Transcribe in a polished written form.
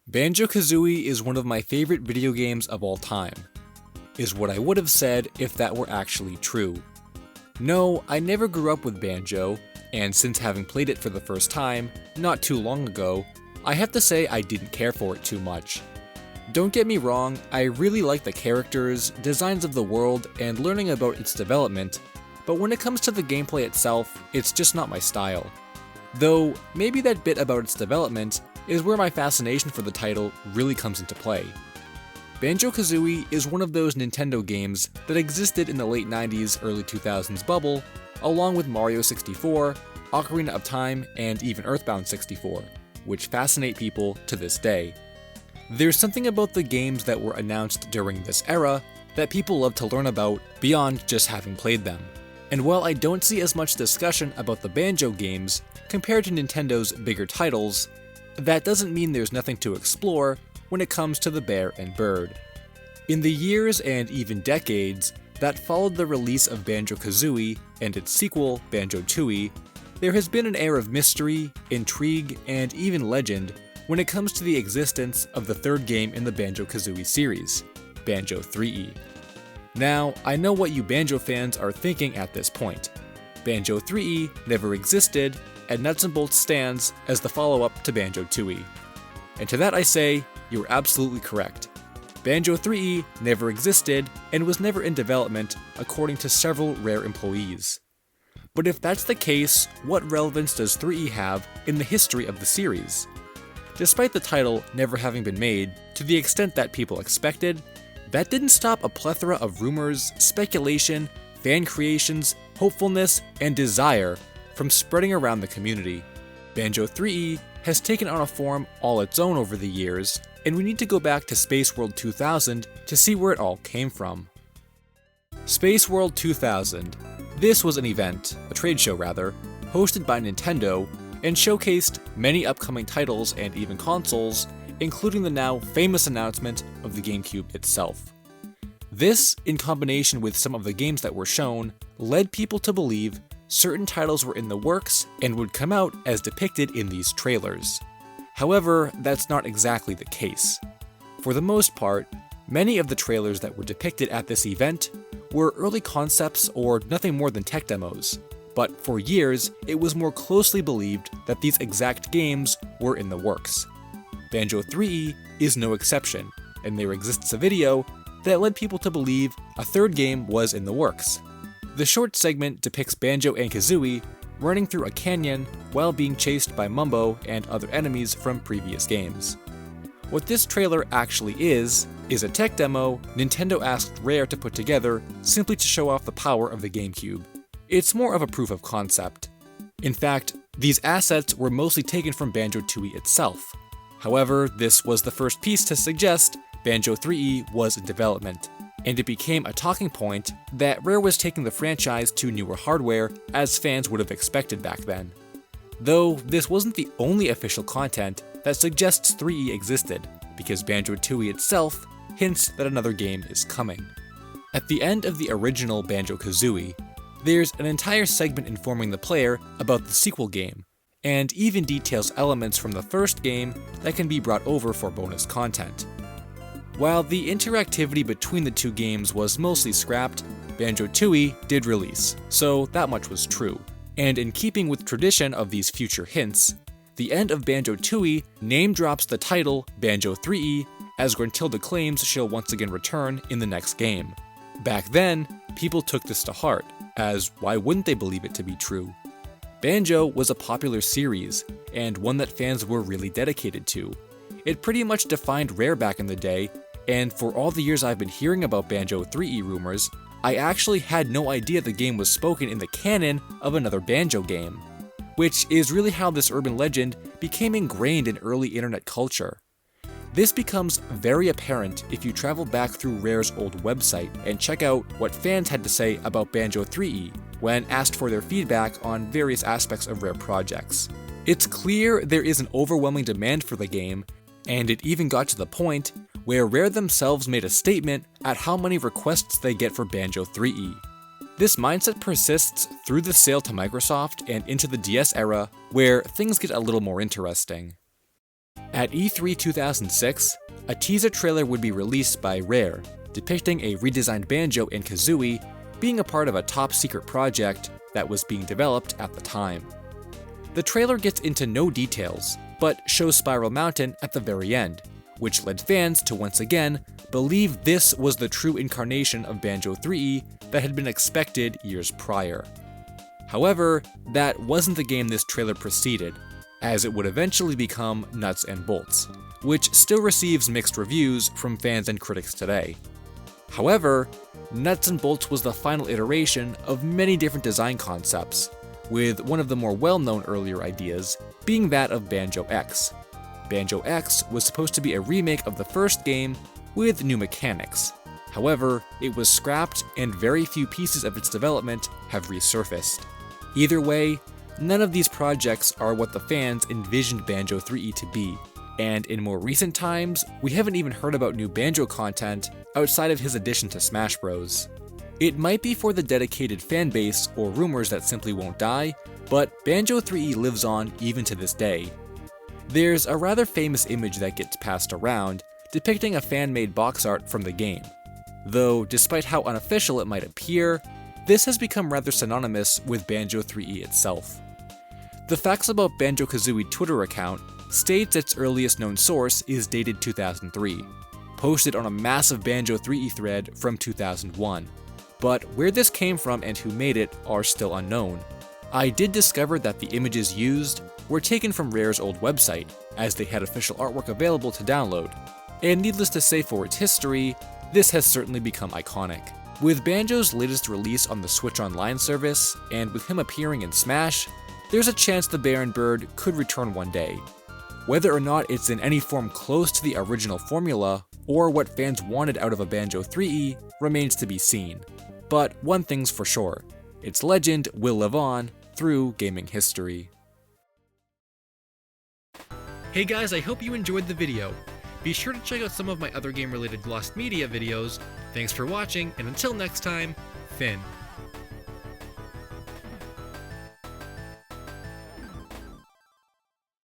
Banjo-Kazooie is one of my favorite video games of all time, is what I would have said if that were actually true. No, I never grew up with Banjo, and since having played it for the first time, not too long ago, I have to say I didn't care for it too much. Don't get me wrong, I really like the characters, designs of the world, and learning about its development, but when it comes to the gameplay itself, it's just not my style. Though, maybe that bit about its development is where my fascination for the title really comes into play. Banjo-Kazooie is one of those Nintendo games that existed in the late 90s, early 2000s bubble, along with Mario 64, Ocarina of Time, and even Earthbound 64, which fascinate people to this day. There's something about the games that were announced during this era that people love to learn about beyond just having played them. And while I don't see as much discussion about the Banjo games compared to Nintendo's bigger titles, that doesn't mean there's nothing to explore when it comes to the Bear and Bird. In the years and even decades that followed the release of Banjo-Kazooie and its sequel, Banjo-Tooie, there has been an air of mystery, intrigue, and even legend when it comes to the existence of the third game in the Banjo-Kazooie series, Banjo-Threeie. Now, I know what you Banjo fans are thinking at this point. Banjo-Threeie never existed, and Nuts and Bolts stands as the follow-up to Banjo-Tooie. And to that I say, you're absolutely correct. Banjo-Threeie never existed and was never in development according to several Rare employees. But if that's the case, what relevance does Threeie have in the history of the series? Despite the title never having been made to the extent that people expected, that didn't stop a plethora of rumors, speculation, fan creations, hopefulness, and desire from spreading around the community. Banjo-Threeie has taken on a form all its own over the years, and we need to go back to Space World 2000 to see where it all came from. Space World 2000. This was an event, a trade show rather, hosted by Nintendo, and showcased many upcoming titles and even consoles, including the now famous announcement of the GameCube itself. This, in combination with some of the games that were shown, led people to believe certain titles were in the works and would come out as depicted in these trailers. However, that's not exactly the case. For the most part, many of the trailers that were depicted at this event were early concepts or nothing more than tech demos, but for years it was more closely believed that these exact games were in the works. Banjo-Threeie is no exception, and there exists a video that led people to believe a third game was in the works. The short segment depicts Banjo and Kazooie running through a canyon while being chased by Mumbo and other enemies from previous games. What this trailer actually is a tech demo Nintendo asked Rare to put together simply to show off the power of the GameCube. It's more of a proof of concept. In fact, these assets were mostly taken from Banjo-Tooie itself. However, this was the first piece to suggest Banjo-Threeie was in development, and it became a talking point that Rare was taking the franchise to newer hardware as fans would have expected back then. Though this wasn't the only official content that suggests Threeie existed, because Banjo-Tooie itself hints that another game is coming. At the end of the original Banjo-Kazooie, there's an entire segment informing the player about the sequel game, and even details elements from the first game that can be brought over for bonus content. While the interactivity between the two games was mostly scrapped, Banjo-Tooie did release, so that much was true. And in keeping with tradition of these future hints, the end of Banjo-Tooie name drops the title Banjo-Threeie as Gruntilda claims she'll once again return in the next game. Back then, people took this to heart, as why wouldn't they believe it to be true? Banjo was a popular series, and one that fans were really dedicated to. It pretty much defined Rare back in the day, and for all the years I've been hearing about Banjo-Threeie rumors, I actually had no idea the game was spoken in the canon of another Banjo game, which is really how this urban legend became ingrained in early internet culture. This becomes very apparent if you travel back through Rare's old website and check out what fans had to say about Banjo-Threeie when asked for their feedback on various aspects of Rare projects. It's clear there is an overwhelming demand for the game, and it even got to the point where Rare themselves made a statement at how many requests they get for Banjo-Threeie. This mindset persists through the sale to Microsoft and into the DS era, where things get a little more interesting. At E3 2006, a teaser trailer would be released by Rare, depicting a redesigned Banjo and Kazooie being a part of a top-secret project that was being developed at the time. The trailer gets into no details, but shows Spiral Mountain at the very end, which led fans to once again believe this was the true incarnation of Banjo-Threeie that had been expected years prior. However, that wasn't the game this trailer preceded, as it would eventually become Nuts and Bolts, which still receives mixed reviews from fans and critics today. However, Nuts and Bolts was the final iteration of many different design concepts, with one of the more well-known earlier ideas being that of Banjo X. Banjo X was supposed to be a remake of the first game with new mechanics. However, it was scrapped and very few pieces of its development have resurfaced. Either way, none of these projects are what the fans envisioned Banjo-Threeie to be, and in more recent times, we haven't even heard about new Banjo content outside of his addition to Smash Bros. It might be for the dedicated fanbase or rumors that simply won't die, but Banjo-Threeie lives on even to this day. There's a rather famous image that gets passed around depicting a fan-made box art from the game. Though, despite how unofficial it might appear, this has become rather synonymous with Banjo-Threeie itself. The Facts About Banjo-Kazooie Twitter account states its earliest known source is dated 2003, posted on a massive Banjo-Threeie thread from 2001, but where this came from and who made it are still unknown. I did discover that the images used were taken from Rare's old website, as they had official artwork available to download, and needless to say for its history, this has certainly become iconic. With Banjo's latest release on the Switch Online service, and with him appearing in Smash, there's a chance the Baron Bird could return one day. Whether or not it's in any form close to the original formula, or what fans wanted out of a Banjo-Threeie, remains to be seen. But one thing's for sure, its legend will live on through gaming history. Hey guys, I hope you enjoyed the video. Be sure to check out some of my other game-related Lost Media videos. Thanks for watching, and until next time, Finn.